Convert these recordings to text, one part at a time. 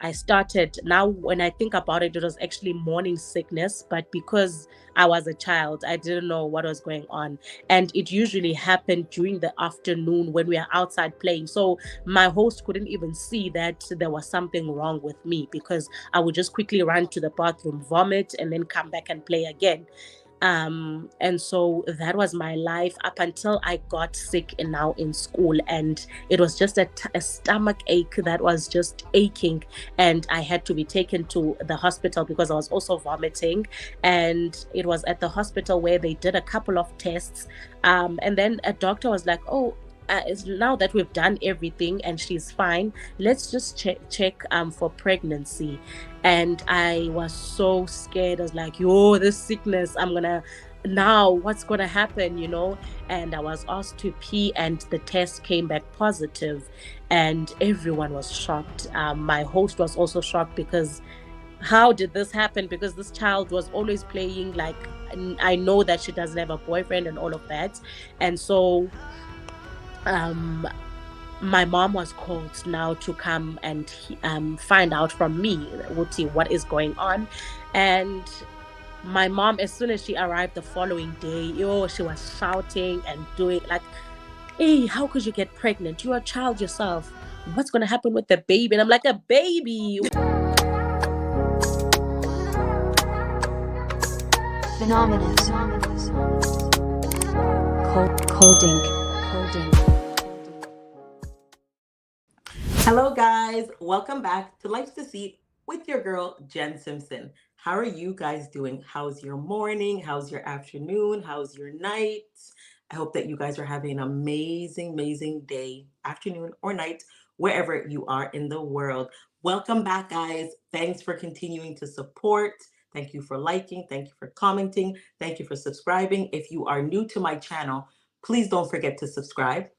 I started, now when I think about it, it was actually morning sickness, but because I was a child, I didn't know what was going on. And it usually happened during the afternoon when we are outside playing. So my host couldn't even see that there was something wrong with me, because I would just quickly run to the bathroom, vomit, and then come back and play again. And so that was my life up until I got sick and now in school, and it was just a stomach ache that was just aching, and I had to be taken to the hospital because I was also vomiting. And it was at the hospital where they did a couple of tests, and then a doctor was like, "Oh, now that we've done everything and she's fine, let's just check for pregnancy." And I was so scared. I was like, "Yo, this sickness, I'm gonna, now what's gonna happen, you know?" And I was asked to pee, and the test came back positive, and everyone was shocked. My host was also shocked, because how did this happen? Because this child was always playing, like, I know that she doesn't have a boyfriend and all of that. And so um my mom was called now to come and find out from me, Wuti, what is going on. And my mom, as soon as she arrived the following day, yo, she was shouting and doing like, "Hey, how could you get pregnant? You're a child yourself. What's going to happen with the baby?" And I'm like, "A baby?" Coding. Hello, guys. Welcome back to Life's Deceit with your girl, Jen Simpson. How are you guys doing? How's your morning? How's your afternoon? How's your night? I hope that you guys are having an amazing, amazing day, afternoon, or night, wherever you are in the world. Welcome back, guys. Thanks for continuing to support. Thank you for liking. Thank you for commenting. Thank you for subscribing. If you are new to my channel, please don't forget to subscribe,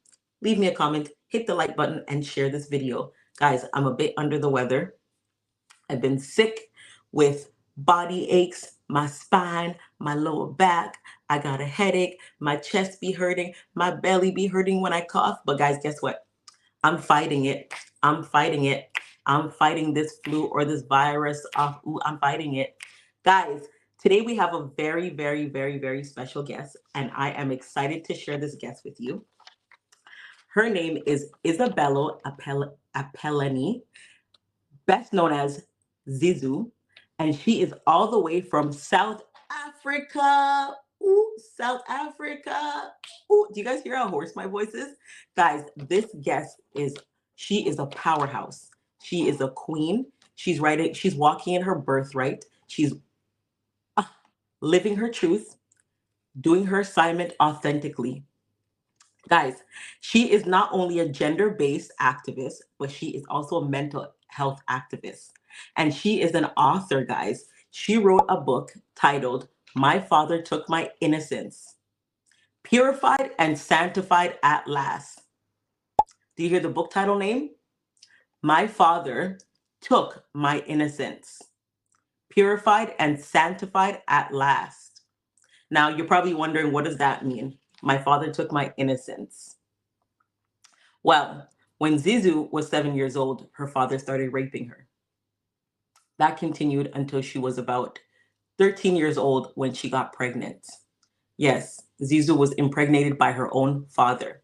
leave me a comment, hit the like button, and share this video. Guys, I'm a bit under the weather. I've been sick with body aches, my spine, my lower back. I got a headache, my chest be hurting, my belly be hurting when I cough. But guys, guess what? I'm fighting it. I'm fighting it. I'm fighting this flu or this virus off. Ooh, I'm fighting it. Guys, today we have a very, very, very, very special guest, and I am excited to share this guest with you. Her name is Isabella Apleni, best known as Zizo, and she is all the way from South Africa. Ooh, South Africa. Ooh, do you guys hear how hoarse my voice is? Guys, this guest is, she is a powerhouse. She is a queen. She's walking in her birthright. She's living her truth, doing her assignment authentically. Guys, she is not only a gender based activist, but she is also a mental health activist. And she is an author, guys. She wrote a book titled My Father Took My Innocence, Purified and Sanctified at Last. Do you hear the book title name? My Father Took My Innocence, Purified and Sanctified at Last. Now, you're probably wondering, what does that mean? My father took my innocence. Well, when Zizu was 7 years old, her father started raping her. That continued until she was about 13 years old when she got pregnant. Yes, Zizu was impregnated by her own father.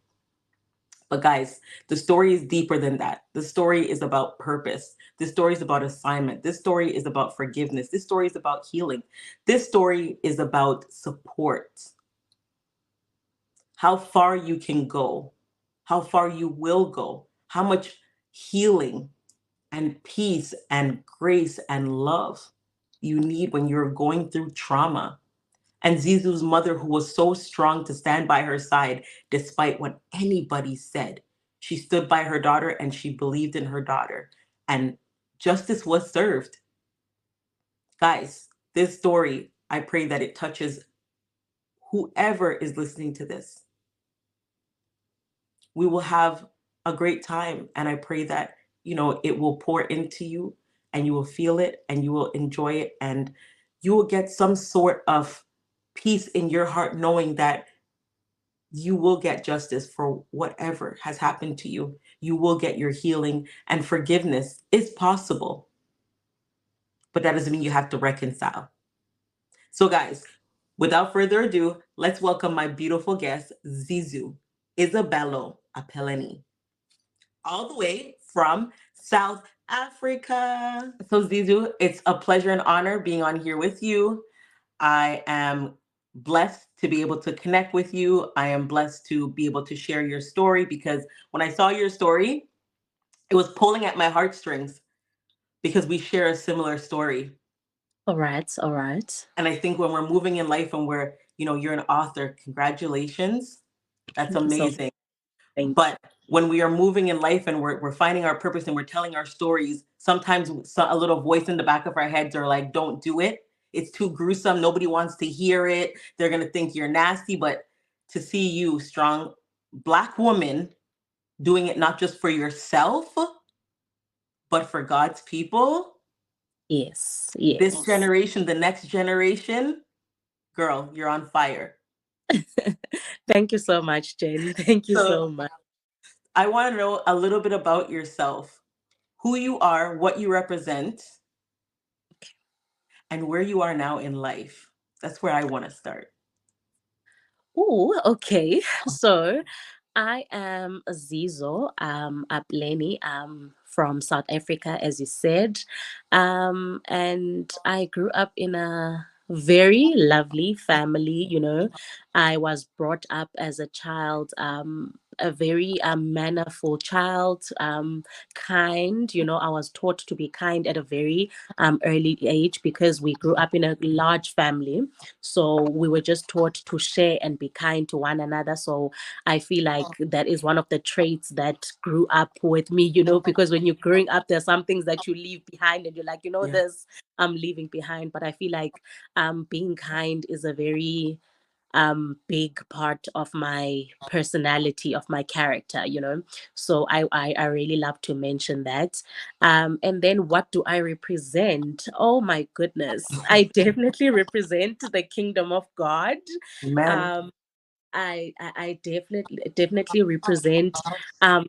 But guys, the story is deeper than that. The story is about purpose. This story is about assignment. This story is about forgiveness. This story is about healing. This story is about support. How far you can go, how far you will go, how much healing and peace and grace and love you need when you're going through trauma. And Zizu's mother, who was so strong to stand by her side despite what anybody said. She stood by her daughter and she believed in her daughter. And justice was served. Guys, this story, I pray that it touches whoever is listening to this. We will have a great time. And I pray that, it will pour into you and you will feel it and you will enjoy it and you will get some sort of peace in your heart knowing that you will get justice for whatever has happened to you You will get your healing, and forgiveness is possible, but that doesn't mean you have to reconcile. So, guys, without further ado, let's welcome my beautiful guest, Zizo Isabello Apleni, all the way from South Africa. So, Zizu, it's a pleasure and honor being on here with you. I am blessed to be able to connect with you. I am blessed to be able to share your story because when I saw your story, it was pulling at my heartstrings because we share a similar story. All right, all right. And I think when we're moving in life and you're an author, congratulations. That's Thank you so amazing. thank you. But when we are moving in life and we're finding our purpose and we're telling our stories, sometimes a little voice in the back of our heads are like, don't do it. It's too gruesome. Nobody wants to hear it. They're going to think you're nasty. But to see you, strong Black woman, doing it not just for yourself, but for God's people, Yes, this yes. generation, the next generation, girl, you're on fire. Thank you so much, Jen. Thank you So so much. I want to know a little bit about yourself, who you are, what you represent, and where you are now in life. That's where I want to start. Oh, okay. So I am Zizo Apleni from South Africa, as you said. And I grew up in a very lovely family, you know. I was brought up as a child, a very mannerful child, kind, you know. I was taught to be kind at a very early age because we grew up in a large family. So we were just taught to share and be kind to one another. So I feel like that is one of the traits that grew up with me, you know, because when you're growing up, there's some things that you leave behind and you're like, you know, Yeah. this I'm leaving behind. But I feel like being kind is a very big part of my personality, of my character, you know. So I really love to mention that. And then what do I represent? Oh my goodness, I definitely represent the kingdom of God. Amen. um I definitely represent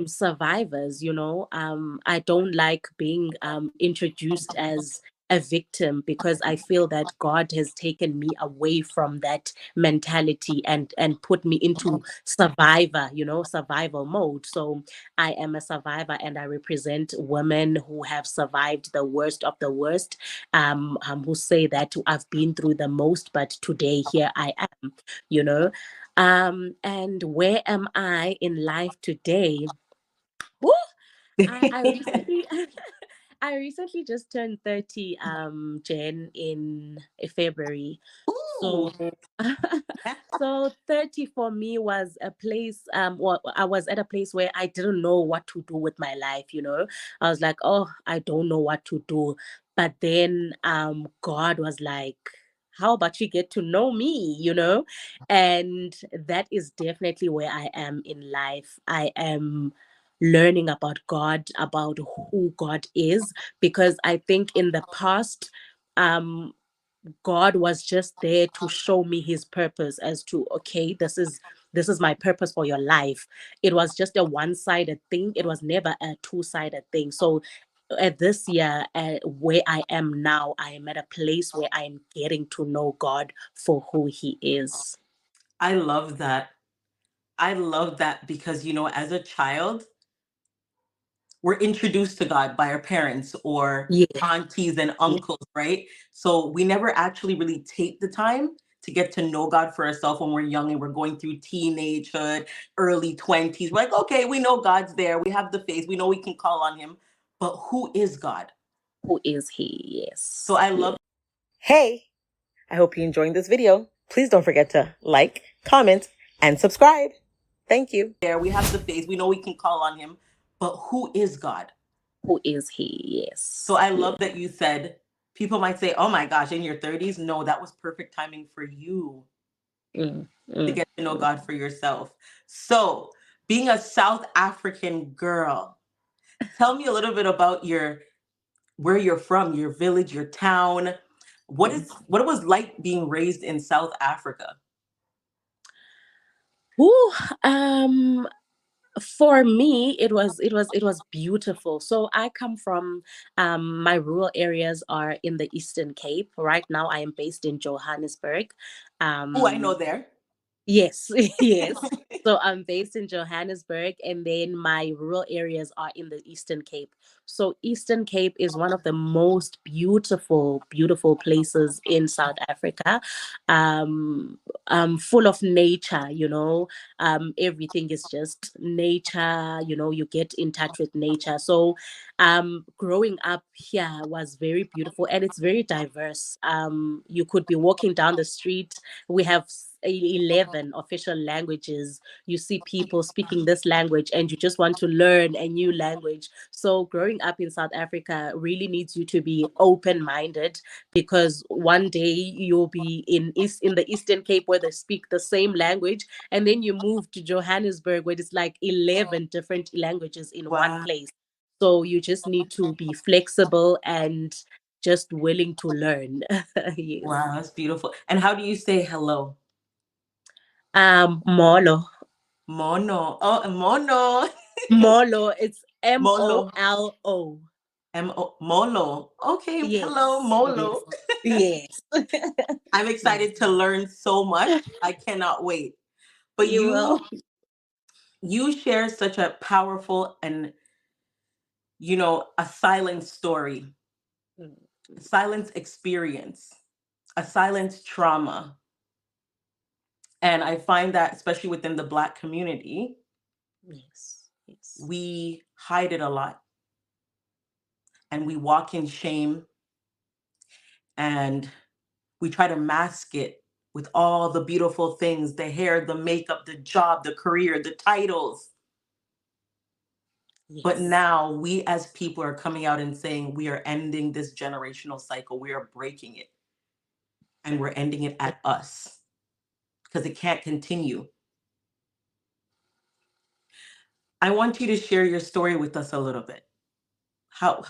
survivors, you know. I don't like being introduced as a victim because I feel that God has taken me away from that mentality and put me into survivor, you know, survival mode. So I am a survivor and I represent women who have survived the worst of the worst, who say that I've been through the most, but today here I am, you know. And where am I in life today? Woo! I recently I recently just turned 30, Jen, in February. Ooh. So so 30 for me was a place, well, I was at a place where I didn't know what to do with my life, you know. I was like, oh, I don't know what to do. But then God was like, how about you get to know me, you know? And that is definitely where I am in life. I am learning about God, about who God is, because I think in the past, um, God was just there to show me his purpose as to, okay, this is my purpose for your life. It was just a one-sided thing. It was never a two-sided thing. So at this year, where I am now, I am at a place where I'm getting to know God for who he is. I love that. I love that because, as a child, we're introduced to God by our parents or Yeah, aunties and yeah, uncles, right? So we never actually really take the time to get to know God for ourselves when we're young and we're going through teenagehood, early 20s. We're like, okay, we know God's there. We have the faith. We know we can call on him. But who is God? who is he? So Yes, I yeah. love. Hey, I hope you're enjoying this video. Please don't forget to like, comment, and subscribe. Thank you. There, we have the faith. We know we can call on him. But who is God? Who is he? So Yes, I yeah. love that you said, people might say, oh my gosh, in your 30s. No, that was perfect timing for you Mm, to mm, get to know mm. God for yourself. So, being a South African girl, tell me a little bit about where you're from, your village, your town. What it was like being raised in South Africa? Ooh, um, For me, it was beautiful. So I come from my rural areas are in the Eastern Cape. Right now I am based in Johannesburg. Oh, I know Um there. Yes, yes. So I'm based in Johannesburg, and then my rural areas are in the Eastern Cape. So Eastern Cape is one of the most beautiful, beautiful places in South Africa. Full of nature, everything is just nature, you get in touch with nature. So growing up here was very beautiful, and it's very diverse. You could be walking down the street. We have 11 official languages. You see people speaking this language, and you just want to learn a new language. So growing up in South Africa really needs you to be open-minded, because one day you'll be in the Eastern Cape where they speak the same language, and then you move to Johannesburg where it's like 11 different languages in one Wow. place. So you just need to be flexible and just willing to learn. Yes. Wow, that's beautiful. And how do you say hello? Molo. Mono. Oh, mono. Molo. It's Molo. Molo. Molo. Okay, hello, Yes. Molo. Yes. Yes. I'm Yes. excited to learn so much. I cannot wait. But You you will. you share such a powerful and a silent story, a silence experience, a silence trauma. And I find that especially within the Black community, Yes. Yes. we hide it a lot and we walk in shame and we try to mask it with all the beautiful things, the hair, the makeup, the job, the career, the titles. But Yes. now we as people are coming out and saying we are ending this generational cycle. We are breaking it and we're ending it at us because it can't continue. I want you to share your story with us a little bit. How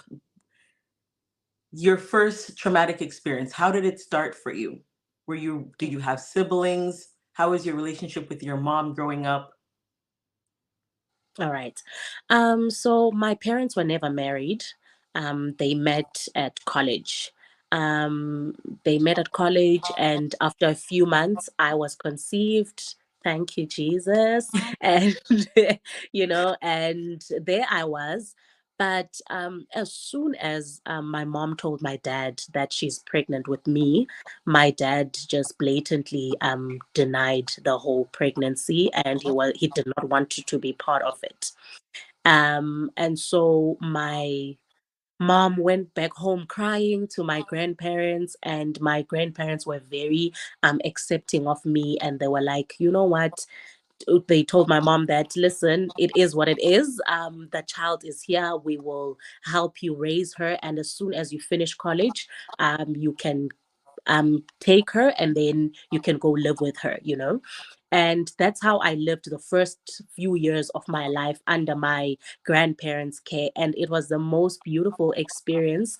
your first traumatic experience, how did it start for you? Did you have siblings? How was your relationship with your mom growing up? All right. So my parents were never married. They met at college. Um, they met at college, and after a few months, I was conceived. Thank you, Jesus. And and there I was. But as soon as my mom told my dad that she's pregnant with me, my dad just blatantly denied the whole pregnancy, and he did not want to be part of it. And so my mom went back home crying to my grandparents, and my grandparents were very accepting of me, and they were like, you know what, they told my mom that, listen, it is what it is. The child is here, we will help you raise her, and as soon as you finish college, you can take her, and then you can go live with her. And that's how I lived the first few years of my life under my grandparents' care. And it was the most beautiful experience,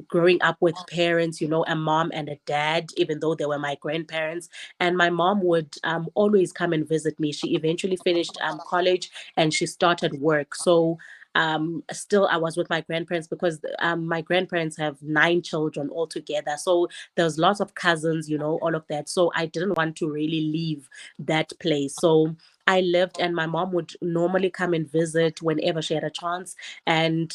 growing up with parents, a mom and a dad, even though they were my grandparents. And my mom would always come and visit me. She eventually finished college, and she started work. So still I was with my grandparents, because my grandparents have 9 children altogether. So there's lots of cousins, all of that. So I didn't want to really leave that place. So I lived, and my mom would normally come and visit whenever she had a chance. And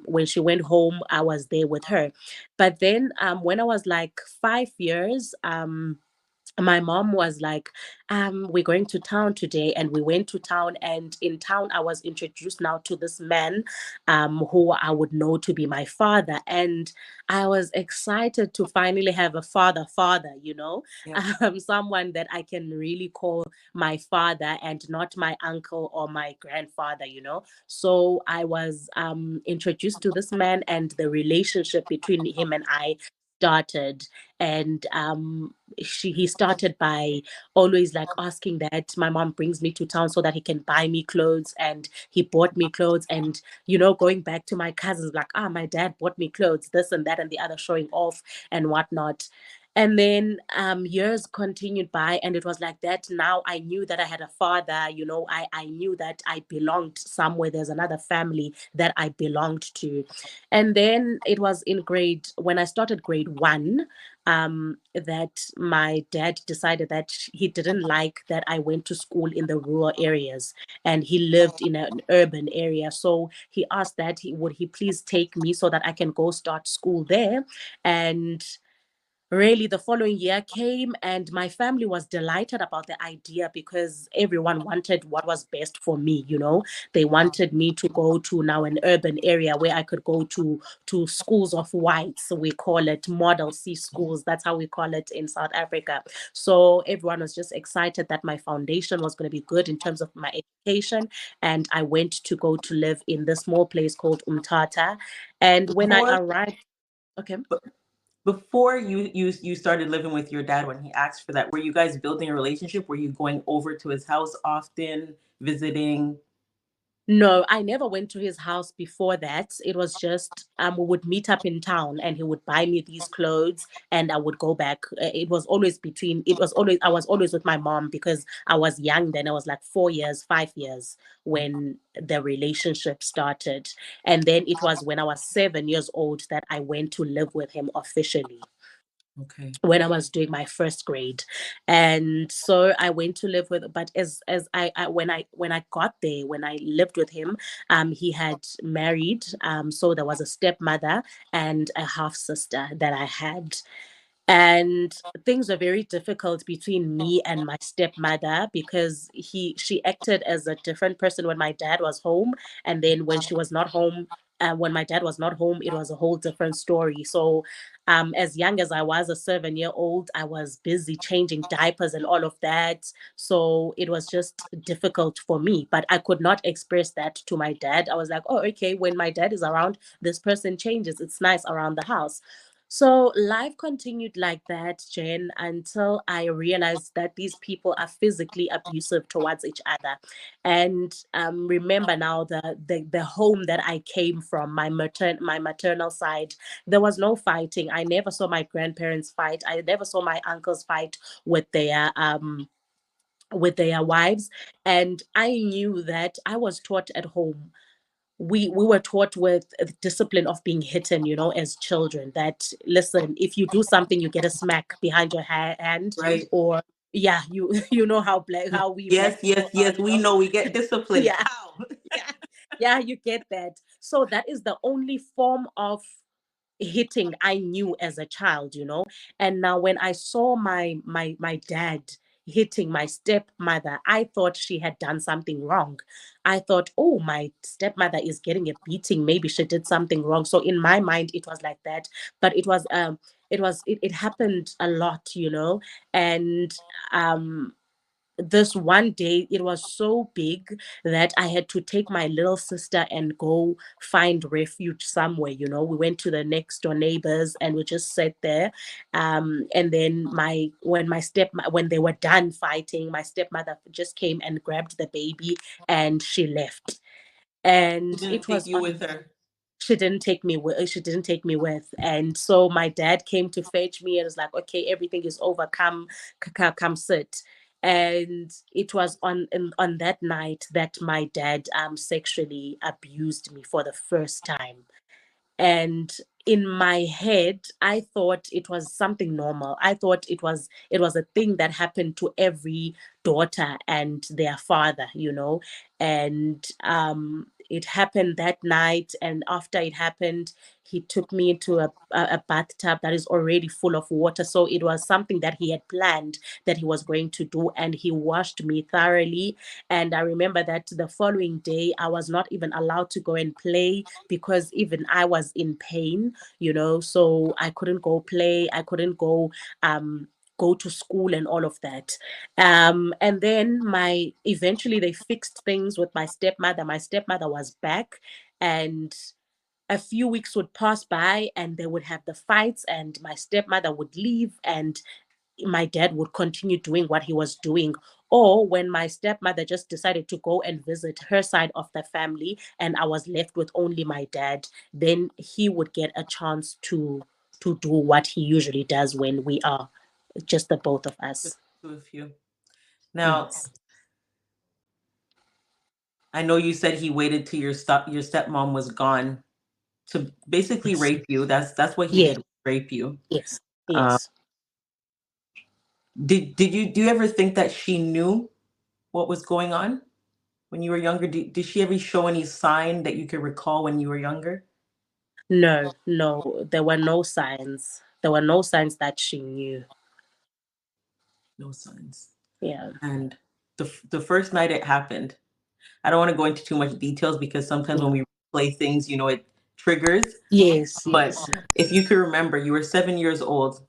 when she went home, I was there with her. But then when I was like 5 years, my mom was like, we're going to town today. And we went to town, and in town I was introduced now to this man, who I would know to be my father. And I was excited to finally have a father, Yeah. someone that I can really call my father, and not my uncle or my grandfather. So I was introduced to this man, and the relationship between him and I started. And he started by always like asking that my mom brings me to town so that he can buy me clothes, and he bought me clothes. And going back to my cousins, like, my dad bought me clothes, this and that and the other, showing off and whatnot. And then years continued by, and it was like that. Now I knew that I had a father, I knew that I belonged somewhere. There's another family that I belonged to. And then it was when I started grade one, that my dad decided that he didn't like that I went to school in the rural areas and he lived in an urban area. So he asked that would he please take me so that I can go start school there. And really, the following year came, and my family was delighted about the idea because everyone wanted what was best for me. They wanted me to go to now an urban area where I could go to schools of whites. So we call it Model C schools. That's how we call it in South Africa. So everyone was just excited that my foundation was going to be good in terms of my education. And I went to go to live in this small place called Umtata. And when I Before arrived, okay. before you started living with your dad, when he asked for that, were you guys building a relationship? Were you going over to his house often, visiting? No, I never went to his house before that. It was just we would meet up in town and he would buy me these clothes and I would go back. I was always with my mom because I was young then. I was like 4 years, 5 years when the relationship started. And then it was when I was 7 years old that I went to live with him officially Okay. when I was doing my first grade. And so I went to live with, but as when I got there, when I lived with him, he had married. So there was a stepmother and a half sister that I had. And things were very difficult between me and my stepmother because she acted as a different person when my dad was home, and then when she was not home, when my dad was not home, it was a whole different story. So as young as I was, a 7-year old, I was busy changing diapers and all of that. So it was just difficult for me, but I could not express that to my dad. I was like, oh, okay, when my dad is around, this person changes. It's nice around the house. So life continued like that, Jen, until I realized that these people are physically abusive towards each other. And remember now the home that I came from, my maternal side, there was no fighting. I never saw my grandparents fight. I never saw my uncles fight with their wives. And I knew that I was taught at home, we were taught with the discipline of being hidden, as children, that listen, if you do something you get a smack behind your hand, Right. or yeah, you know how we black Yes, yes, people are, yes. We know we get disciplined. yeah, How? yeah, yeah, you get that. So that is the only form of hitting I knew as a child. And now when I saw my dad hitting my stepmother, I thought she had done something wrong. I thought, oh, my stepmother is getting a beating, maybe she did something wrong. So in my mind it was like that. But it happened a lot. And this one day it was so big that I had to take my little sister and go find refuge somewhere. We went to the next door neighbors and we just sat there. And then when they were done fighting, my stepmother just came and grabbed the baby and she left. She And didn't it take was you on with her. she didn't take me with. And so my dad came to fetch me and was like, okay, everything is over, come sit. And it was on that night that my dad sexually abused me for the first time. And in my head I thought it was something normal. I thought it was a thing that happened to every daughter and their father. And it happened that night, and after it happened, he took me into a bathtub that is already full of water. So it was something that he had planned that he was going to do, and he washed me thoroughly. And I remember that the following day I was not even allowed to go and play because even I was in pain. So I couldn't go play, I couldn't go to school and all of that. And then my eventually they fixed things with my stepmother. My stepmother was back, and a few weeks would pass by and they would have the fights, and my stepmother would leave and my dad would continue doing what he was doing. Or when my stepmother just decided to go and visit her side of the family and I was left with only my dad, then he would get a chance to to do what he usually does when we are just the both of Just us. to a few. Now, Yes. I know you said he waited till your stepmom was gone to basically Yes. rape you. That's what he Yes. did, rape you. Yes. Uh, Yes. do you ever think that she knew what was going on when you were younger? Did she ever show any sign that you could recall when you were younger? No, no, there were no signs. There were no signs that she knew. No signs. Yeah. And the first night it happened, I don't want to go into too much details because sometimes when Mm. we play things, it triggers. Yes, But yes. if you can remember, you were 7 years old,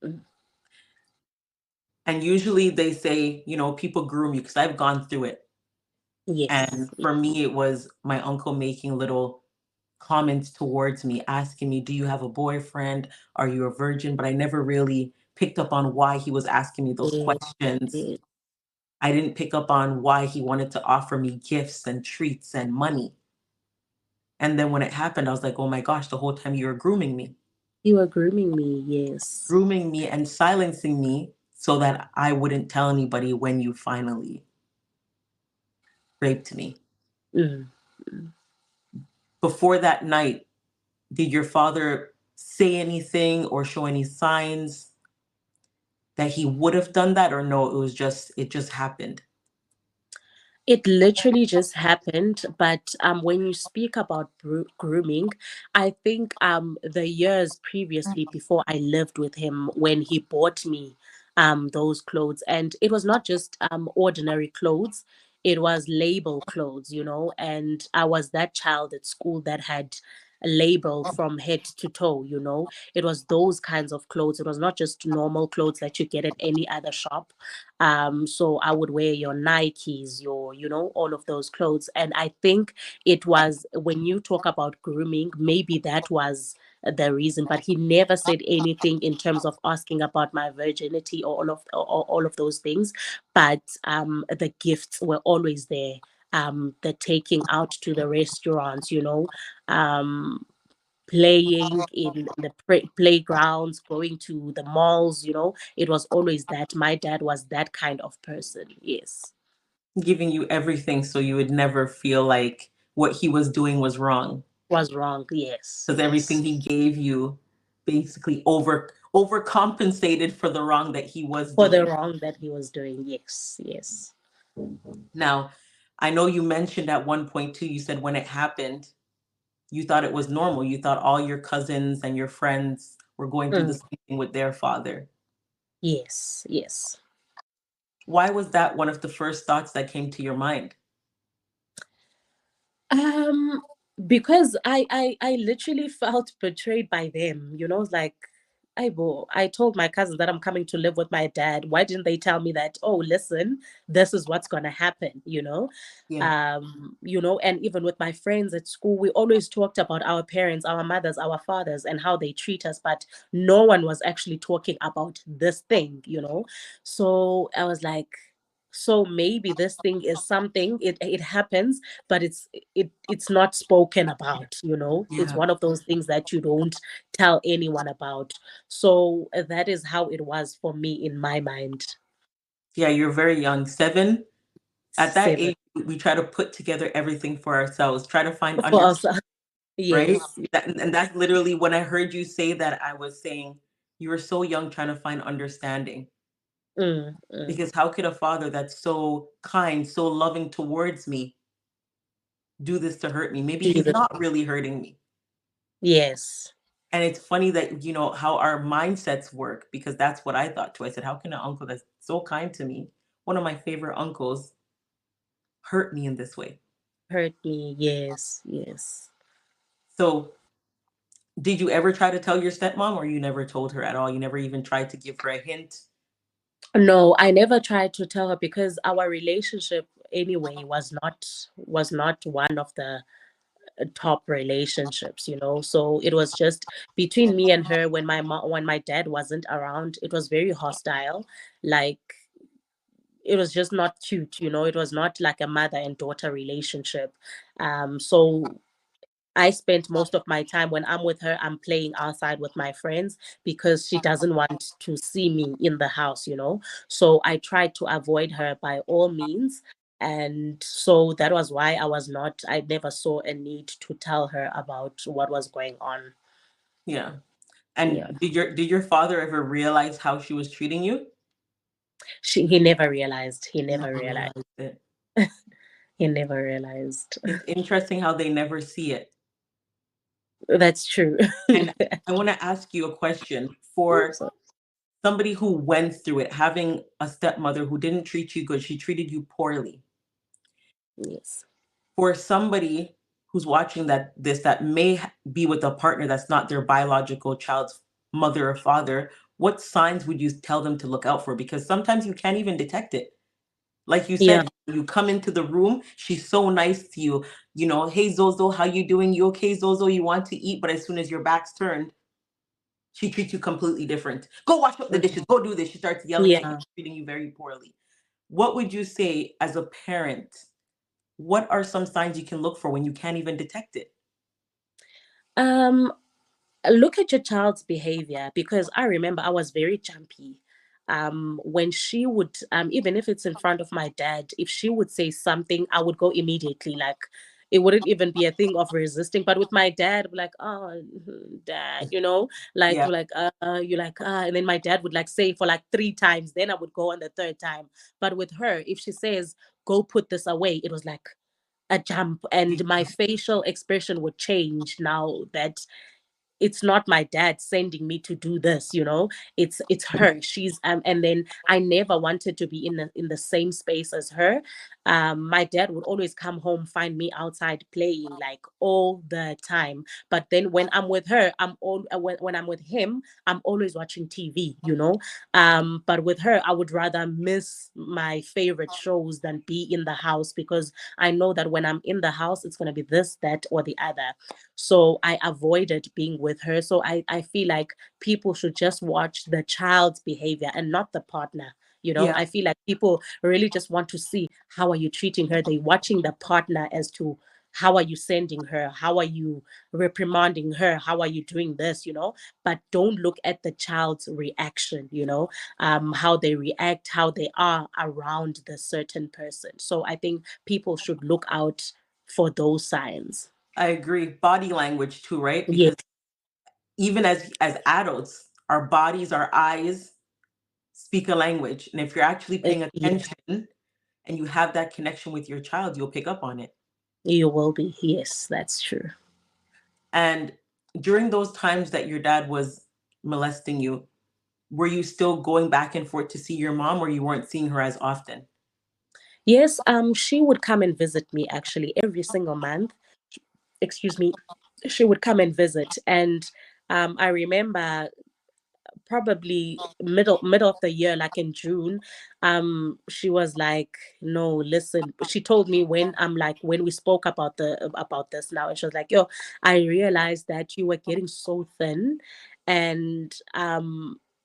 Mm. and usually they say, people groom you because I've gone through it. And Yes. for me, it was my uncle making little comments towards me, asking me, "Do you have a boyfriend? Are you a virgin?" But I never really picked up on why he was asking me those Yes. questions. Yes. I didn't pick up on why he wanted to offer me gifts and treats and money. And then when it happened, I was like, oh my gosh, the whole time you were You were grooming me. Yes. grooming me and silencing me so that I wouldn't tell anybody when you finally raped me. Mm. Mm. Before that night, did your father say anything or show any signs that he would have done that, or no, it just happened? It literally just happened, but when you speak about grooming, I think the years previously before I lived with him, when he bought me those clothes, and it was not just ordinary clothes, it was label clothes, and I was that child at school that had a label from head to toe, it was those kinds of clothes. It was not just normal clothes that you get at any other shop. So I would wear your Nikes, your, all of those clothes. And I think it was when you talk about grooming, maybe that was the reason, but he never said anything in terms of asking about my virginity or all of those things. But the gifts were always there. The taking out to the restaurants, um, playing in the playgrounds, going to the malls, it was always that. My dad was that kind of person. Yes. Giving you everything so you would never feel like what he was doing was wrong, Was wrong. Yes. because everything Yes. he gave you basically overcompensated for the wrong that he was For the doing. wrong that he was doing. Yes. Yes. Now, I know you mentioned at one point too, you said when it happened, you thought it was normal. You thought all your cousins and your friends were going through the Mm. same thing with their father. Yes. Yes. Why was that one of the first thoughts that came to your mind? Um, because I literally felt betrayed by them, like I told my cousins that I'm coming to live with my dad. Why didn't they tell me that, oh, listen, this is what's gonna happen, Yeah. and even with my friends at school, we always talked about our parents, our mothers, our fathers, and how they treat us, but no one was actually talking about this thing. So I was like, so maybe this thing is something, it happens, but it's not spoken about. It's Yeah. one of those things that you don't tell anyone about. So that is how it was for me in my mind. Yeah, you're very young. 7. At that 7. age, we try to put together everything for ourselves, try to find For under us. right? Yes. And that's literally when I heard you say that, I was saying you were so young trying to find understanding. Mm, mm. Because how could a father that's so kind, so loving towards me do this to hurt me? Maybe he's Jesus. not really hurting me. Yes. And it's funny that how our mindsets work, because that's what I thought too. I said, how can an uncle that's so kind to me, one of my favorite uncles, hurt me in this way? Hurt me. Yes. Yes. So did you ever try to tell your stepmom, or you never told her at all? You never even tried to give her a hint? No, I never tried to tell her because our relationship anyway was not one of the top relationships. So it was just between me and her. When my dad wasn't around, it was very hostile. Like, it was just not cute. It was not like a mother and daughter relationship. So I spent most of my time when I'm with her, I'm playing outside with my friends because she doesn't want to see me in the house, you know. So I tried to avoid her by all means. And so that was why I never saw a need to tell her about what was going on. Yeah. Yeah. And did your father ever realize how she was treating you? He never realized. He He never never realized. realized it. He never realized. It's interesting how they never see it. That's true. And I want to ask you a question for So, somebody who went through it, having a stepmother who didn't treat you good, she treated you poorly. yes. For somebody who's watching that may be with a partner that's not their biological child's mother or father, what signs would you tell them to look out for? Because sometimes you can't even detect it. Like you Yeah. said, you come into the room, she's so nice to you. Hey Zozo, how you doing? You okay, Zozo? You want to eat? But as soon as your back's turned, she treats you completely different. Go wash up the Mhm. dishes. Go do this. She starts yelling at you, Yeah. treating you very poorly. What would you say as a parent? What are some signs you can look for when you can't even detect it? Um, Look at your child's behavior, because I remember I was very jumpy. When she would, even if it's in front of my dad, if she would say something, I would go immediately. Like, it wouldn't even be a thing of resisting. But with my dad, like, oh, dad, Yeah, you like, and then my dad would like say for like three times. Then I would go on the third time. But with her, if she says, go put this away, it was like a jump, and my facial expression would change now that it's not my dad sending me to do this, it's her. She's and then I never wanted to be in the same space as her. My dad would always come home, find me outside playing like all the time. But then when I'm with her, when I'm with him, I'm always watching TV, but with her, I would rather miss my favorite shows than be in the house, because I know that when I'm in the house, it's going to be this, that, or the other. So I avoided being with her. So I feel like people should just watch the child's behavior and not the partner. yeah. I feel like people really just want to see, how are you treating her? They're watching the partner as to, how are you sending her? How are you reprimanding her? How are you doing this? But don't look at the child's reaction, how they react, how they are around the certain person. So I think people should look out for those signs. I agree. Body language too, right? Yeah, Because even as adults, our bodies, our eyes speak a language. And if you're actually paying yeah, attention and you have that connection with your child, you'll pick up on it. you will be. Yes, that's true. And during those times that your dad was molesting you, were you still going back and forth to see your mom, or you weren't seeing her as often? Yes, she would come and visit me actually every single month. Excuse me. She would come and visit, and I remember probably middle of the year, like in June. She was like, no, listen. She told me, when we spoke about this now, and she was like, yo, I realized that you were getting so thin, and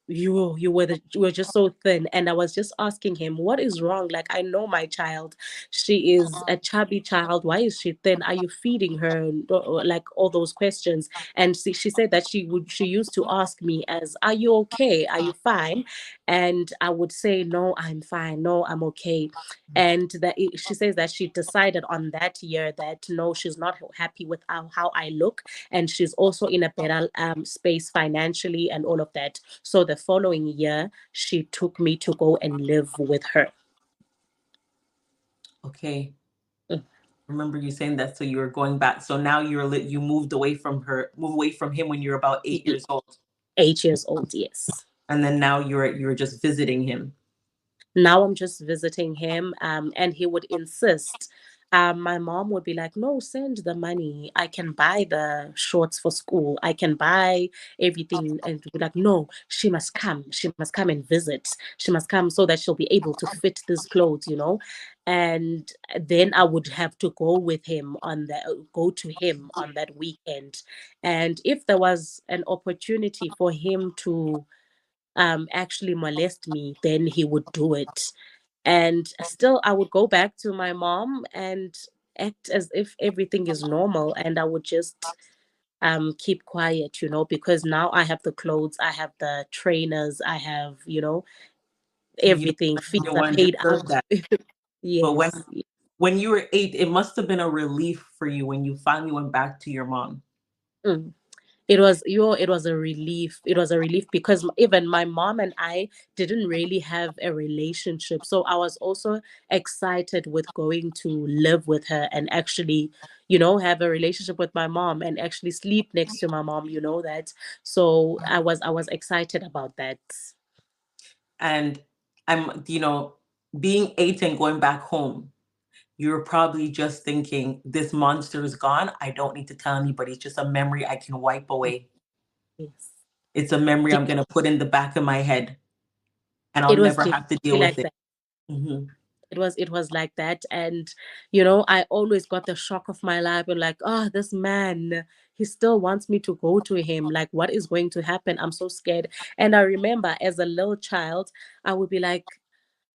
you were just so thin. And I was just asking him, what is wrong? Like, I know my child, she is a chubby child, why is she thin? Are you feeding her? Like, all those questions. And she said that she used to ask me as, are you okay, are you fine? And I would say, no, I'm fine, no, I'm okay. And she says that she decided on that year that no, she's not happy with how I look, and she's also in a better space financially and all of that. So the following year, she took me to go and live with her. Okay. Mm. Remember you saying that, so you were going back. So now you move away from him when you're about 8 years old. 8 years old, yes. And then now you're just visiting him. Now I'm just visiting him, and he would insist. My mom would be like, no, send the money. I can buy the shorts for school. I can buy everything. And be like, no, she must come. She must come and visit. She must come so that she'll be able to fit these clothes. And then I would have to go to him on that weekend. And if there was an opportunity for him to actually molest me, then he would do it. And still, I would go back to my mom, and act as if everything is normal, and I would just keep quiet, because now I have the clothes, I have the trainers, I have, You everything, fees the are one paid deserve out. that. But Yes. when you were 8, it must have been a relief for you when you finally went back to your mom. Mm. It was a relief. It was a relief because even my mom and I didn't really have a relationship. So I was also excited with going to live with her and actually, have a relationship with my mom and actually sleep next to my mom, that. So I was excited about that. And being 8 and going back home, you're probably just thinking, this monster is gone. I don't need to tell anybody. It's just a memory I can wipe away. Yes. It's a memory De- I'm going to put in the back of my head and I'll It was never definitely have to deal with like it. that. Hmm. It was like that. And I always got the shock of my life and like, oh, this man, he still wants me to go to him. Like, what is going to happen? I'm so scared. And I remember as a little child, I would be like,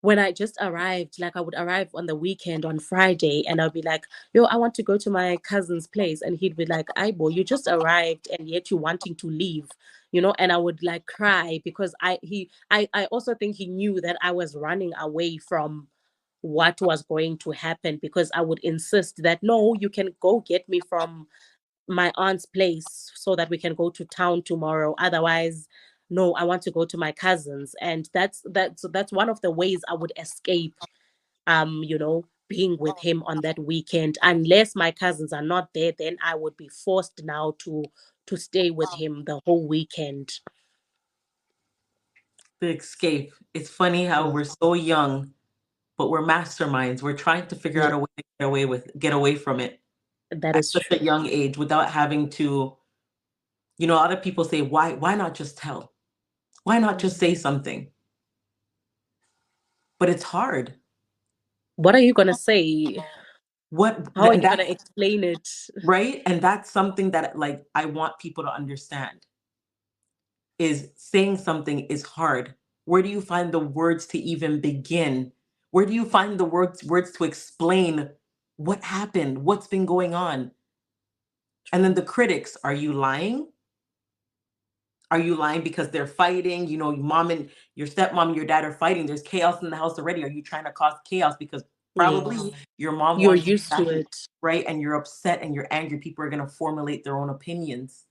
when I just arrived, like I would arrive on the weekend on Friday and I'll be like, yo, I want to go to my cousin's place. And he'd be like, Aibo, you just arrived and yet you're wanting to leave, and I would like cry because I also think he knew that I was running away from what was going to happen, because I would insist that no, you can go get me from my aunt's place so that we can go to town tomorrow. Otherwise, no, I want to go to my cousins. And that's one of the ways I would escape being with him on that weekend. Unless my cousins are not there, then I would be forced now to stay with him the whole weekend. The escape. It's funny how Mm. we're so young, but we're masterminds. We're trying to figure Yeah, out a way to get away from it that at is such true. a young age without having to, a lot of people say, why not just tell? Why not just Mm. say something? But it's hard. What are you gonna say? How are And you gonna that's explain it? right. And that's something that like I want people to understand is saying something is hard. Where do you find the words to even begin? Where do you find the words to explain what happened, what's been going on? And then True. the critics, are you lying? Are you lying because they're fighting? Your mom and your stepmom and your dad are fighting. There's chaos in the house already. Are you trying to cause chaos because probably Yes. your mom You're wants you used to back, it. right? And you're upset and you're angry. People are going to formulate their own opinions.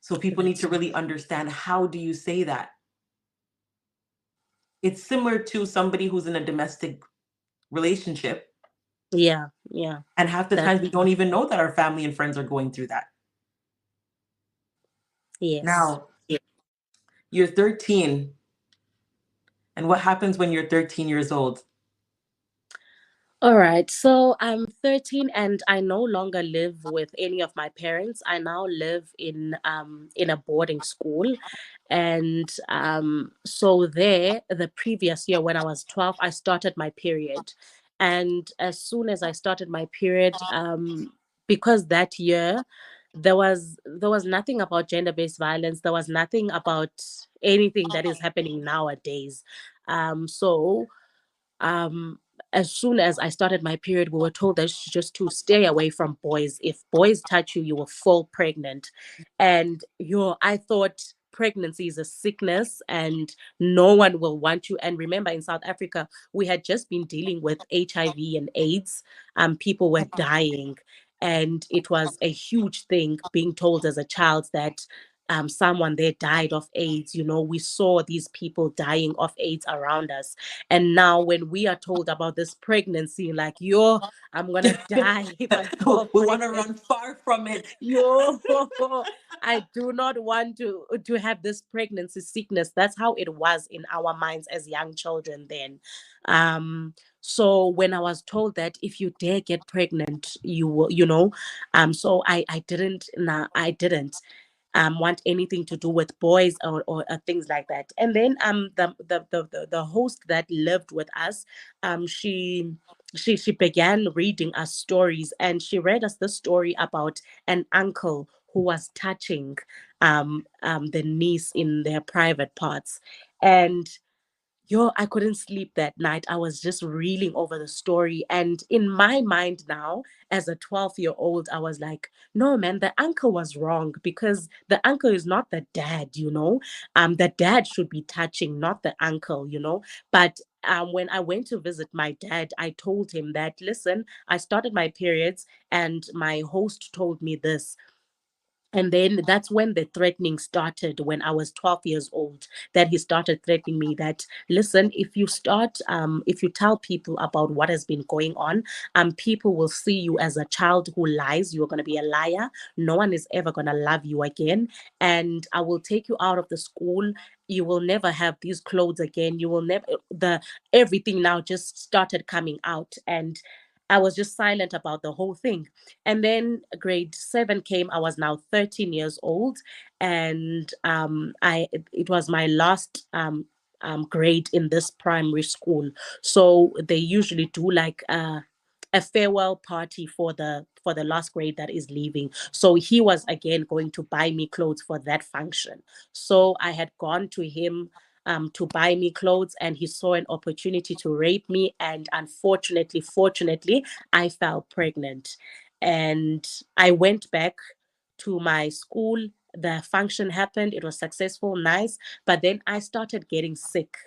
So people need That's to really understand, how do you say that? It's similar to somebody who's in a domestic relationship. Yeah, yeah. And half the That times we don't even know that our family and friends are going through that. yes. Now, you're 13. And what happens when you're 13 years old? All right. So I'm 13 and I no longer live with any of my parents. I now live in a boarding school. And so there, the previous year when I was 12, I started my period. And as soon as I started my period, because that year there was nothing about gender-based violence, there was nothing about anything that is happening nowadays. So um as soon as I started my period, we were told that just to stay away from boys. If boys touch you, you will fall pregnant. And I thought pregnancy is a sickness and no one will want you. And remember, in South Africa, we had just been dealing with HIV and AIDS. People were dying. And it was a huge thing being told as a child that someone there died of AIDS. We saw these people dying of AIDS around us. And now when we are told about this pregnancy, like, I'm gonna die if I fall We want to pregnant. run far from it. Yo, I do not want to have this pregnancy sickness. That's how it was in our minds as young children then. So when I was told that if you dare get pregnant, you will, so I didn't, nah, I didn't want anything to do with boys or things like that. And then the host that lived with us, she began reading us stories, and she read us the story about an uncle who was touching the niece in their private parts. And Yo, I couldn't sleep that night. I was just reeling over the story. And in my mind now, as a 12-year-old, I was like, no, man, the uncle was wrong because the uncle is not the dad, you know? The dad should be touching, not the uncle, you know? But when I went to visit my dad, I told him that, listen, I started my periods and my host told me this. And then that's when the threatening started when I was 12 years old. That he started threatening me that, listen, if you tell people about what has been going on, people will see you as a child who lies. You're going to be a liar. No one is ever going to love you again. And I will take you out of the school. You will never have these clothes again. You will never, everything now just started coming out. And I was just silent about the whole thing. And then grade 7 came. I was now 13 years old, and it was my last grade in this primary school. So they usually do like a farewell party for the last grade that is leaving. So he was again going to buy me clothes for that function. So I had gone to him to buy me clothes, and he saw an opportunity to rape me. And unfortunately, fortunately, I fell pregnant. And I went back to my school. The function happened, it was successful, nice. But then I started getting sick.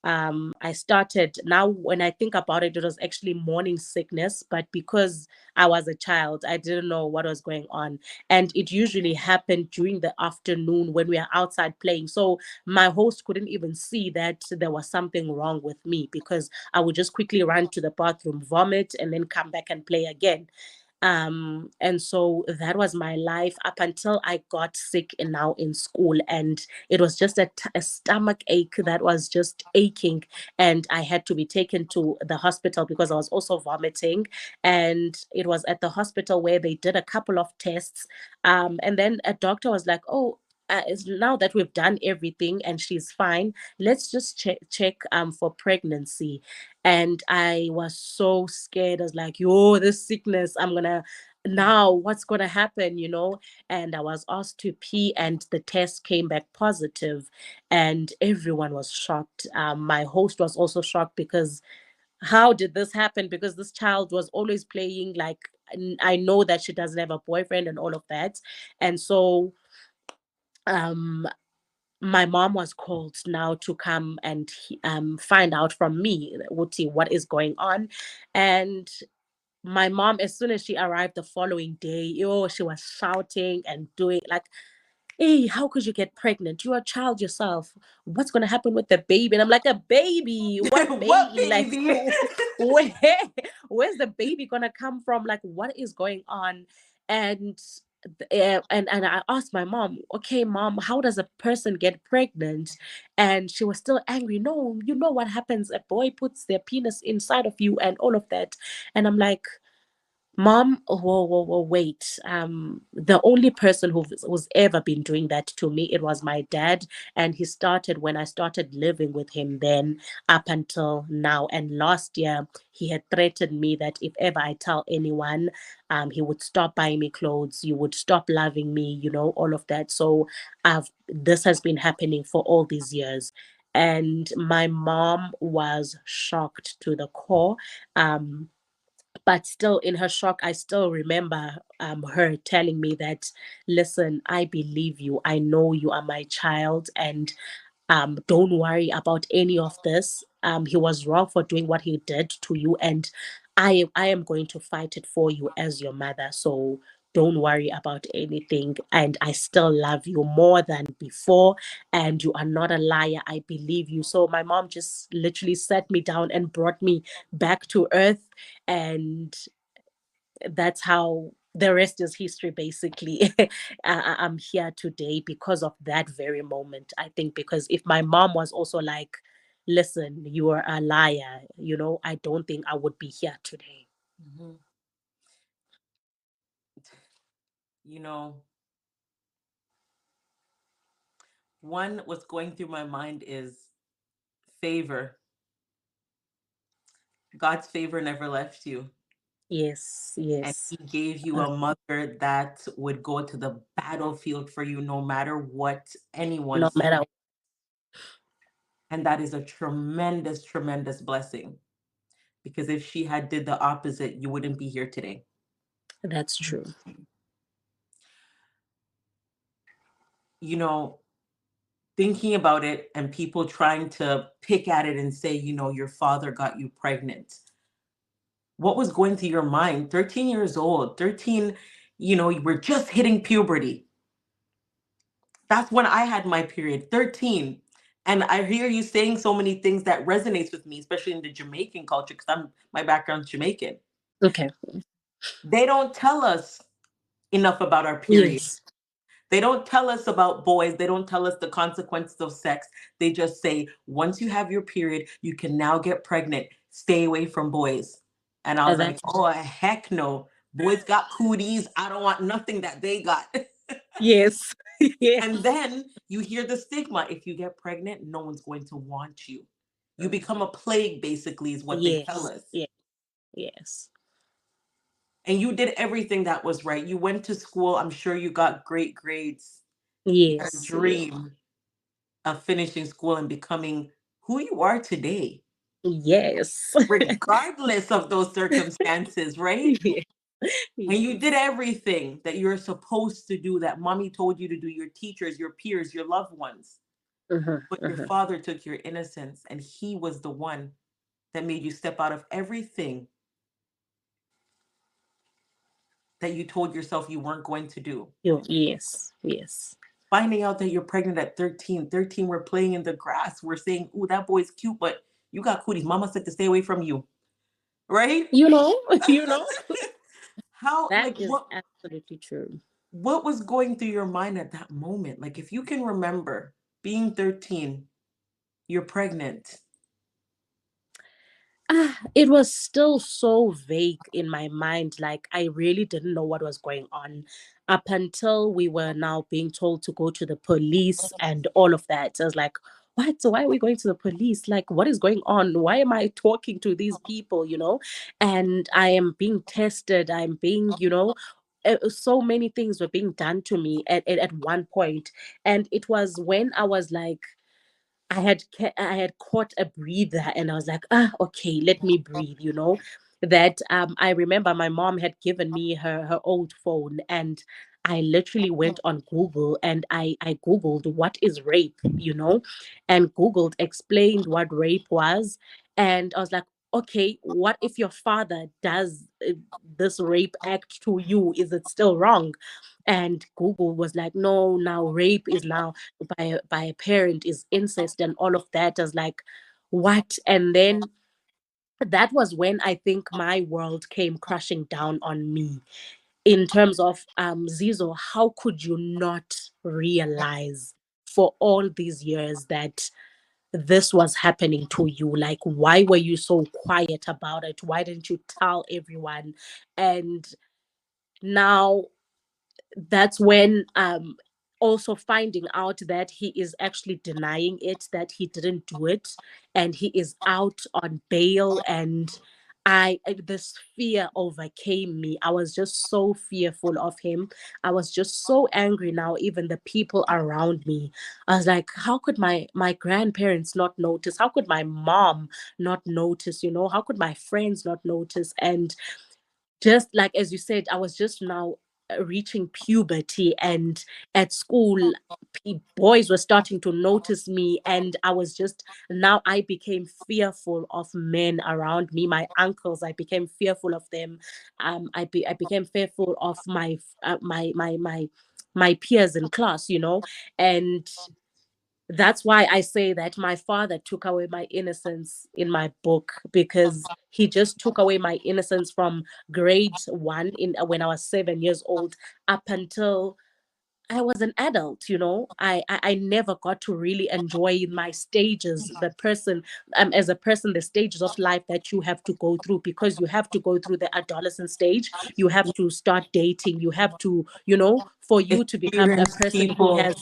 I started, now when I think about it, it was actually morning sickness, but because I was a child, I didn't know what was going on. And it usually happened during the afternoon when we are outside playing. So my host couldn't even see that there was something wrong with me because I would just quickly run to the bathroom, vomit, and then come back and play again. And so that was my life up until I got sick and now in school. And it was just a stomach ache that was just aching. And I had to be taken to the hospital because I was also vomiting. And it was at the hospital where they did a couple of tests. And then a doctor was like, oh, now that we've done everything and she's fine, let's just check for pregnancy. And I was so scared. I was like, yo, this sickness, I'm gonna, now what's gonna happen, you know? And I was asked to pee, and the test came back positive, and everyone was shocked. My host was also shocked because how did this happen? Because this child was always playing like, I know that she doesn't have a boyfriend and all of that. And so um my mom was called now to come and find out from me, Wuti, what is going on. And my mom, as soon as she arrived the following day, oh, she was shouting and doing like, hey, how could you get pregnant? You're a child yourself. What's going to happen with the baby? And I'm like, a baby? What What baby? Like, baby? where, where's the baby going to come from? Like, what is going on? And and I asked my mom, okay, mom, how does a person get pregnant? And she was still angry. No, you know what happens? A boy puts their penis inside of you and all of that. And I'm like, Mom, whoa, whoa, whoa, wait. The only person who's ever been doing that to me, it was my dad. And he started when I started living with him then up until now. And last year, he had threatened me that if ever I tell anyone, he would stop buying me clothes, you would stop loving me, you know, all of that. So this has been happening for all these years. And my mom was shocked to the core. But still in her shock, I still remember her telling me that, listen, I believe you, I know you are my child, and don't worry about any of this. He was wrong for doing what he did to you, and I am going to fight it for you as your mother. So don't worry about anything. And I still love you more than before. And you are not a liar. I believe you. So my mom just literally sat me down and brought me back to earth. And that's how the rest is history, basically. I'm here today because of that very moment. I think because if my mom was also like, listen, you are a liar, you know, I don't think I would be here today. Mhm. You know, one what's going through my mind is favor. God's favor never left you. Yes, And yes. he gave you Uh, a mother that would go to the battlefield for you no matter what anyone no said. matter. And that is a tremendous, tremendous blessing. Because if she had did the opposite, you wouldn't be here today. That's true. You know, thinking about it and people trying to pick at it and say, your father got you pregnant. What was going through your mind? 13 years old, 13, you were just hitting puberty. That's when I had my period, 13. And I hear you saying so many things that resonates with me, especially in the Jamaican culture, because my background's Jamaican. Okay. They don't tell us enough about our period. Yes. They don't tell us about boys. They don't tell us the consequences of sex. They just say, once you have your period, you can now get pregnant. Stay away from boys. And I was like, That's oh, heck no. Boys got cooties. I don't want nothing that they got. yes. Yes. And then you hear the stigma. If you get pregnant, no one's going to want you. You become a plague, basically, is what they tell Yes. us. Yes. Yes. And you did everything that was right. You went to school. I'm sure you got great grades. You had a Yes. Yes. dream of finishing school and becoming who you are today, Yes. regardless of those circumstances, right? Yes. And you Yes. did everything that you're supposed to do, that mommy told you to do, your teachers, your peers, your loved ones. Uh-huh. But your Uh-huh. father took your innocence and he was the one that made you step out of everything that you told yourself you weren't going to do. Yes. Yes. Finding out that you're pregnant at 13. 13, we're playing in the grass. We're saying, ooh, that boy's cute, but you got cooties. Mama said to stay away from you. Right? You know, you know, How, that like, is absolutely true. what was going through your mind at that moment? Like, if you can remember being 13, you're pregnant. It was still so vague in my mind. Like, I really didn't know what was going on up until we were now being told to go to the police and all of that. So I was like, what? So why are we going to the police? Like, what is going on? Why am I talking to these people, you know? And I am being tested. I'm being, so many things were being done to me at one point. And it was when I was like, I had caught a breather and I was like, okay, let me breathe, you know. That I remember my mom had given me her old phone and I literally went on Google and I Googled what is rape, you know, and Googled explained what rape was. And I was like, okay, what if your father does this rape act to you? Is it still wrong? And Google was like, no, now rape is now by a parent is incest and all of that. I was like, what? And then that was when I think my world came crashing down on me in terms of Zizo, how could you not realize for all these years that this was happening to you? Like, why were you so quiet about it? Why didn't you tell everyone? And now that's when also finding out that he is actually denying it, that he didn't do it, and he is out on bail. And this fear overcame me. I was just so fearful of him. I was just so angry. Now even the people around me, I was like, how could my grandparents not notice? How could my mom not notice? You know, how could my friends not notice? And just like as you said, I was just now reaching puberty, and at school boys were starting to notice me, and I was just now I became fearful of men around me, my uncles. I became fearful of them. I became fearful of my peers in class, you know. And that's why I say that my father took away my innocence in my book, because he just took away my innocence from grade one in when I was 7 years old up until I was an adult, you know. I never got to really enjoy my stages, the person, as a person, the stages of life that you have to go through, because you have to go through the adolescent stage. You have to start dating. You have to, you know, for you to become a Experience person who people. has,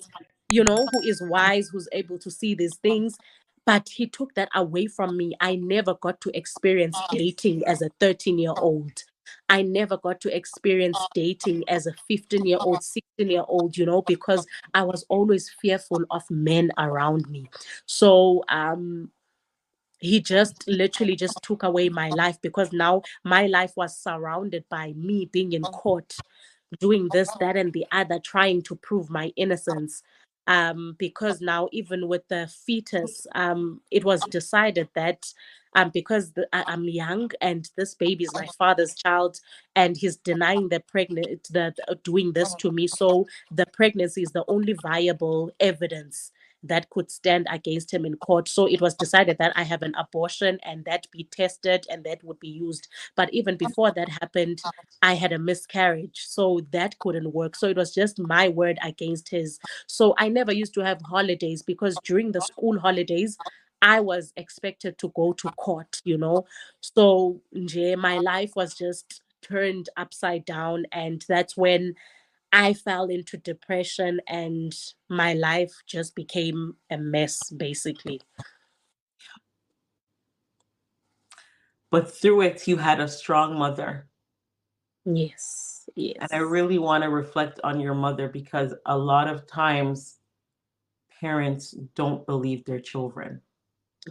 you know, who is wise, who's able to see these things. But he took that away from me. I never got to experience dating as a 13-year-old. I never got to experience dating as a 15-year-old, 16-year-old, because I was always fearful of men around me. So, he just literally just took away my life, because now my life was surrounded by me being in court, doing this, that, and the other, trying to prove my innocence. Because now, even with the fetus, it was decided that, because I'm young and this baby is my father's child, and he's denying the pregnant, doing this to me. So the pregnancy is the only viable evidence that could stand against him in court. So it was decided that I have an abortion and that be tested and that would be used. But even before that happened, I had a miscarriage. So that couldn't work. So it was just my word against his. So I never used to have holidays, because during the school holidays, I was expected to go to court. So my life was just turned upside down. And that's when I fell into depression and my life just became a mess, basically. But through it, you had a strong mother. Yes, And I yes, really want to reflect on your mother because a lot of times parents don't believe their children.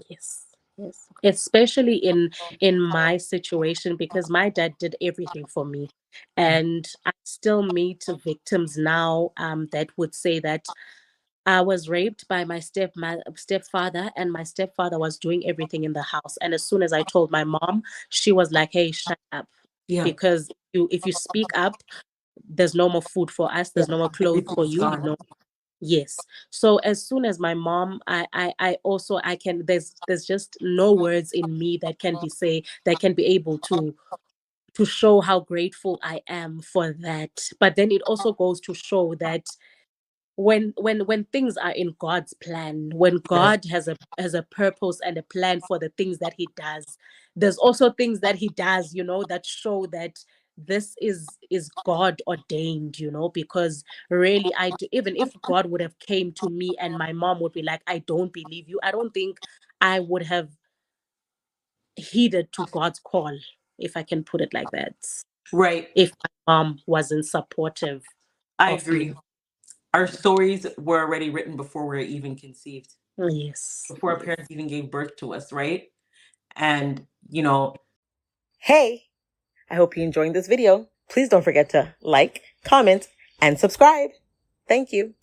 yes, yes. Especially in my situation, because my dad did everything for me. And I still meet victims now, that would say that I was raped by my stepfather, and my stepfather was doing everything in the house. And as soon as I told my mom, she was like, "Hey, shut up," Yeah. because if you speak up, there's no more food for us, Yeah. there's no more clothes for Everything's you. gone. Yes. So as soon as my mom, I also, I can, there's just no words in me that can be able to show how grateful I am for that. But then it also goes to show that when things are in God's plan, when Yes. God has a purpose and a plan for the things that he does, there's also things that he does, that show that this is God ordained, because really, even if God would have came to me and my mom would be like, "I don't believe you," I don't think I would have heeded to God's call, if I can put it like that, Right. if my mom wasn't supportive I of me. agree. Our stories were already written before we were even conceived, Yes, before our yes. parents even gave birth to us, right? And, hey, I hope you're enjoying this video. Please don't forget to like, comment, and subscribe. Thank you.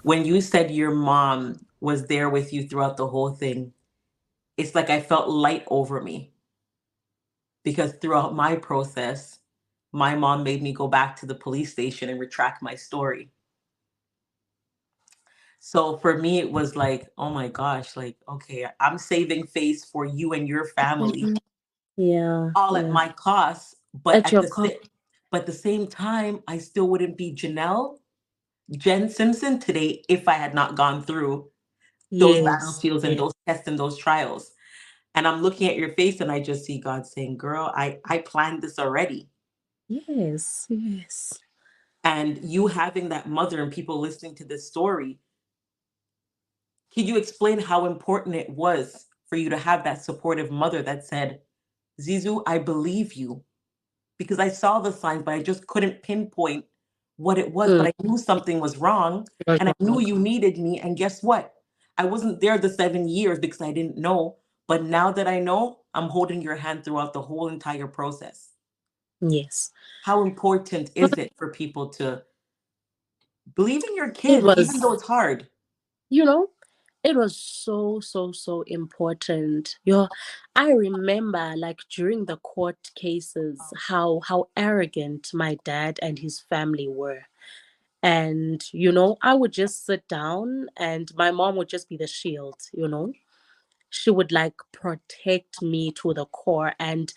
When you said your mom was there with you throughout the whole thing, it's like I felt light over me because throughout my process, my mom made me go back to the police station and retract my story. So for me, it was like, oh my gosh, like, okay, I'm saving face for you and your family Mhm. Yeah, all at yeah. my cost. But At your cost. but the same time, I still wouldn't be Jen Simpson today if I had not gone through those Yes, battlefields and yes, those tests and those trials. And I'm looking at your face and I just see God saying, girl, I planned this already. yes, yes. And you having that mother and people listening to this story, can you explain how important it was for you to have that supportive mother that said, Zizu, I believe you? Because I saw the signs, but I just couldn't pinpoint what it was. Mm, But I knew something was wrong it was and I knew wrong. you needed me. And guess what? I wasn't there the 7 years because I didn't know. But now that I know, I'm holding your hand throughout the whole entire process. Yes. How important Well, is it for people to believe in your it kids, even though was, it's hard? you know, it was so, so, so important. I remember, like, during the court cases, how arrogant my dad and his family were. And, I would just sit down and my mom would just be the shield. She would like protect me to the core. And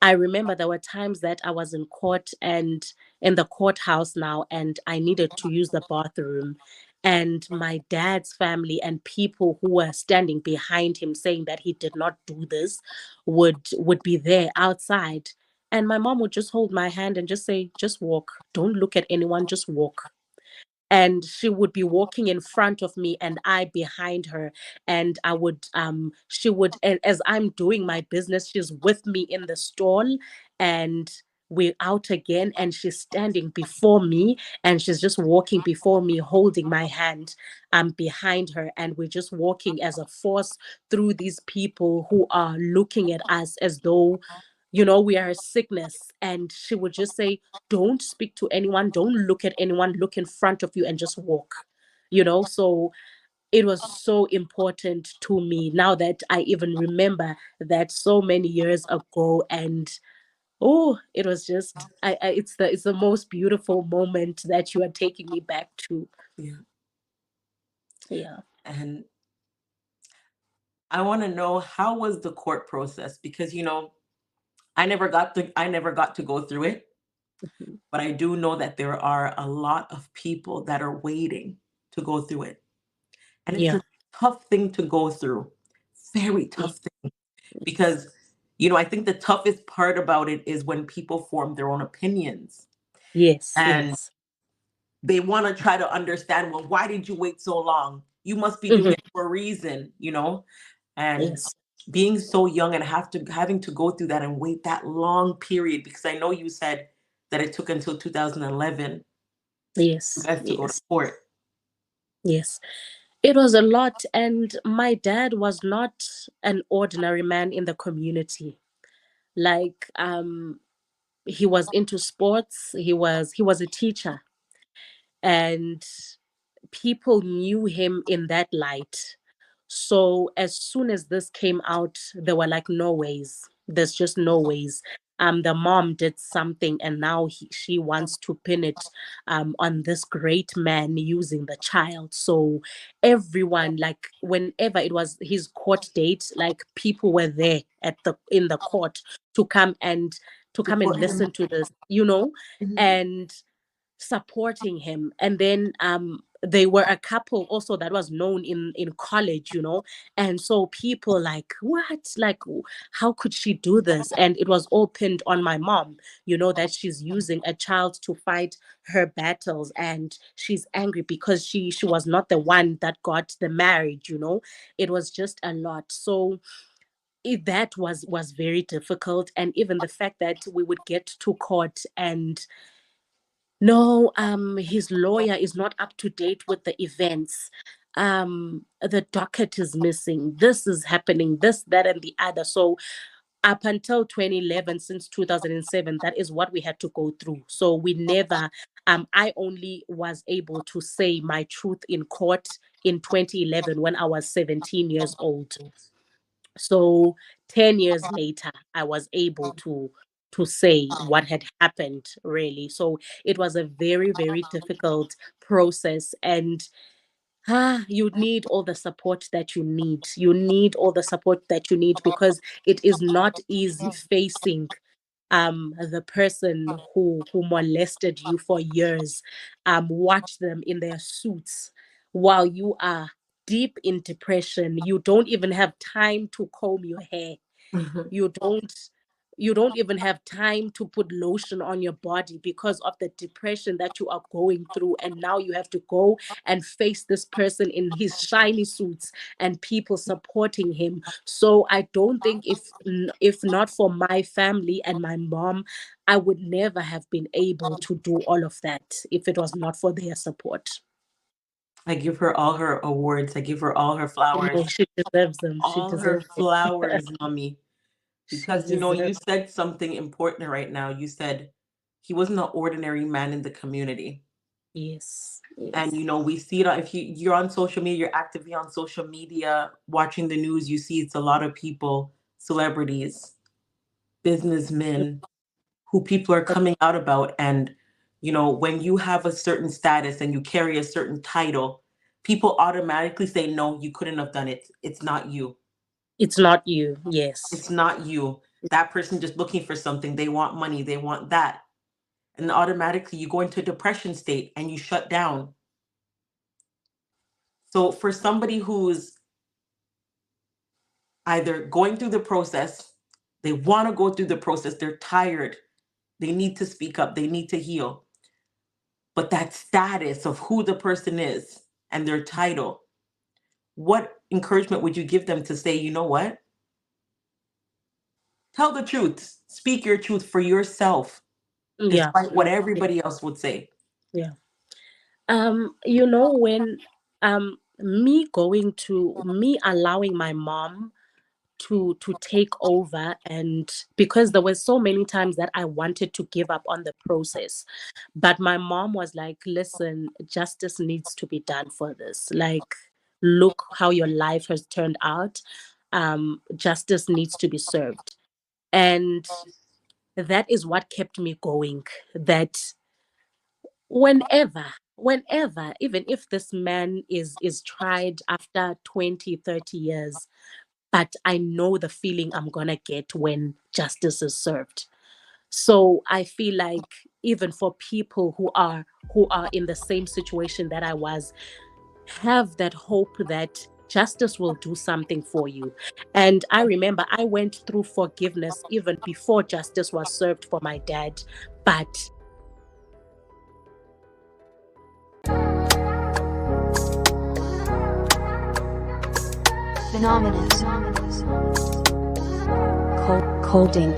I remember there were times that I was in court and in the courthouse now, and I needed to use the bathroom. And my dad's family and people who were standing behind him saying that he did not do this would be there outside. And my mom would just hold my hand and just say, "Just walk. Don't look at anyone, just walk." And she would be walking in front of me and I behind her, and I would she would, and as I'm doing my business, she's with me in the stall, and we're out again, and she's standing before me, and she's just walking before me holding my hand behind her, and we're just walking as a force through these people who are looking at us as though, we are a sickness. And she would just say, don't speak to anyone, don't look at anyone, look in front of you and just walk. So it was so important to me now that I even remember that so many years ago. And oh, it was just, it's the most beautiful moment that you are taking me back to. Yeah. Yeah. And I want to know, how was the court process? Because I never got to go through it, Mhm. but I do know that there are a lot of people that are waiting to go through it. And it's Yeah. a tough thing to go through. Very Ye- tough thing, Yes. because I think the toughest part about it is when people form their own opinions Yes. and Yes. they want to try to understand, well, why did you wait so long? You must be doing Hmm. it for a reason. And Yes. being so young and having to go through that and wait that long period, because I know you said that it took until 2011 you Yes. guys to go to Yes. court. Yes. It was a lot. And my dad was not an ordinary man in the community. Like, he was into sports. He was a teacher, and people knew him in that light. So as soon as this came out, they were like, no ways. There's just no ways. The mom did something, and now she wants to pin it on this great man using the child. So everyone, like, whenever it was his court date, like, people were there in the court to come and Support him. listen to this, Mhm. and supporting him. And then they were a couple also that was known in college, and so people like, what, like, how could she do this? And it was all pinned on my mom, that she's using a child to fight her battles, and she's angry because she was not the one that got the marriage. It was just a lot. So that was very difficult. And even the fact that we would get to court, and no, his lawyer is not up to date with the events. The docket is missing. This is happening, this, that, and the other. So up until 2011, since 2007, that is what we had to go through. So we never, I only was able to say my truth in court in 2011 when I was 17 years old. So 10 years later, I was able to say what had happened, really. So it was a very, very difficult process. And you need all the support that you need. You need all the support that you need, because it is not easy facing the person who molested you for years. Watch them in their suits while you are deep in depression. You don't even have time to comb your hair. You don't you don't even have time to put lotion on your body because of the depression that you are going through. And now you have to go and face this person in his shiny suits and people supporting him. So I don't think, if not for my family and my mom, I would never have been able to do all of that if it was not for their support. I give her all her awards. I give her all her flowers. No, she deserves them. She All her deserves them. flowers, mommy. She Because deserves. you said something important right now. You said he wasn't an ordinary man in the community. Yes. And Yes. we see it if you're on social media, you're actively on social media, watching the news, you see it's a lot of people, celebrities, businessmen, who people are coming out about. And when you have a certain status and you carry a certain title, people automatically say, no, you couldn't have done it. It's not you. It's not you. Yes. It's not you. That person just looking for something. They want money. They want that. And automatically you go into a depression state and you shut down. So for somebody who's either going through the process, they want to go through the process, they're tired, they need to speak up, they need to heal. But that status of who the person is and their title, what encouragement would you give them to say, you know what? Tell the truth. Speak your truth for yourself. Yeah. despite what Yeah. everybody else would say. Yeah. When me allowing my mom to take over, and because there were so many times that I wanted to give up on the process, but my mom was like, listen, justice needs to be done for this. Like, look how your life has turned out. Justice needs to be served. And that is what kept me going. That whenever, even if this man is tried after 20, 30 years, but I know the feeling I'm gonna get when justice is served. So I feel like even for people who are in the same situation that I was, have that hope that justice will do something for you. And I remember I went through forgiveness even before justice was served for my dad, but Phenomenal. Coding.